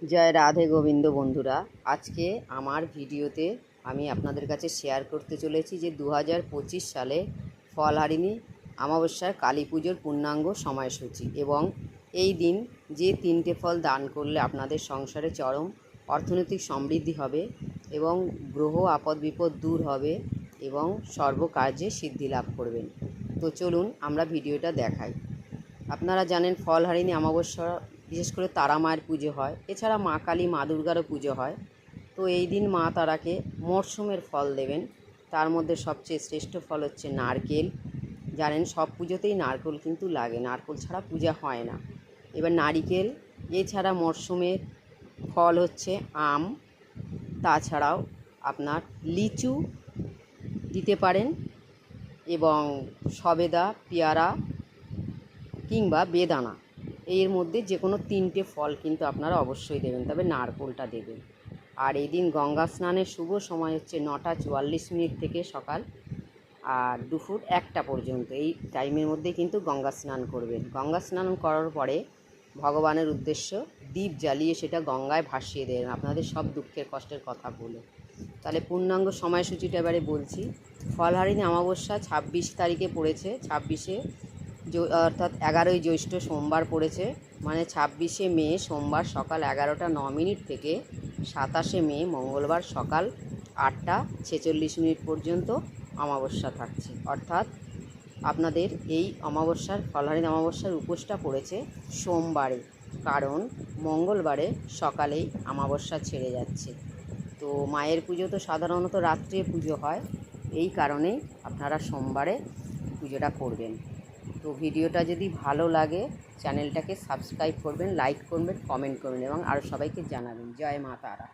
জয় রাধে গোবিন্দ বন্ধুরা, আজকে আমার ভিডিওতে আমি আপনাদের কাছে শেয়ার করতে চলেছি যে 2025 সালে ফলহারিণী অমাবস্যার কালী পুজোর পূর্ণাঙ্গ সময়সূচি এবং এই দিন যে তিনটে ফল দান করলে আপনাদের সংসারে চরম অর্থনৈতিক সমৃদ্ধি হবে এবং গ্রহ আপদ বিপদ দূর হবে এবং সর্বকার্যে সিদ্ধি লাভ করবেন। তো চলুন আমরা ভিডিওটা দেখাই। আপনারা জানেন ফলহারিণী অমাবস্যা বিশেষ করে তারা মায়ের পুজো হয়, এছাড়া মা কালী মা দুর্গারও পুজো হয়। তো এই দিন মা তারাকে মরশুমের ফল দেবেন। তার মধ্যে সবচেয়ে শ্রেষ্ঠ ফল হচ্ছে নারকেল। জানেন সব পুজোতেই নারকেল কিন্তু লাগে, নারকেল ছাড়া পূজা হয় না। এবার নারিকেল, এছাড়া মরশুমের ফল হচ্ছে আম, তাছাড়াও আপনার লিচু দিতে পারেন এবং সবেদা, পেয়ারা কিংবা বেদানা, এর মধ্যে যে কোনো তিনটে ফল কিন্তু আপনারা অবশ্যই দেবেন, তবে নারকেলটা দেবেন। আর এই দিন গঙ্গা স্নানের শুভ সময় হচ্ছে 9টা 44 থেকে সকাল আর দুপুর 1টা পর্যন্ত। এই টাইমের মধ্যে কিন্তু গঙ্গা স্নান করবেন। গঙ্গা স্নান করার পরে ভগবানের উদ্দেশ্য দীপ জ্বালিয়ে সেটা গঙ্গায় ভাসিয়ে দেবেন আপনাদের সব দুঃখের কষ্টের কথা বলে। তাহলে পূর্ণাঙ্গ সময়সূচিটা এবারে বলছি। ফলহারিণী অমাবস্যা 26 তারিখে পড়েছে, 26শে অর্থাৎ 11ই জ্যৈষ্ঠ সোমবার পড়েছে, মানে 26শে মে সোমবার সকাল 11টা 9 থেকে 27শে মে মঙ্গলবার সকাল 8টা 46 পর্যন্ত অমাবস্যা থাকছে। অর্থাৎ আপনাদের এই অমাবস্যার ফলহারিণী অমাবস্যার উপোসটা পড়েছে সোমবারে, কারণ মঙ্গলবারে সকালেই অমাবস্যা ছেড়ে যাচ্ছে। তো মায়ের পুজো তো সাধারণত রাত্রে পুজো হয়, এই কারণেই আপনারা সোমবারে পুজোটা করবেন। তো ভিডিওটা যদি ভালো লাগে চ্যানেলটাকে সাবস্ক্রাইব করবেন, লাইক করবেন, কমেন্ট করবেন এবং আরও সবাইকে জানাবেন। জয় মা তারা।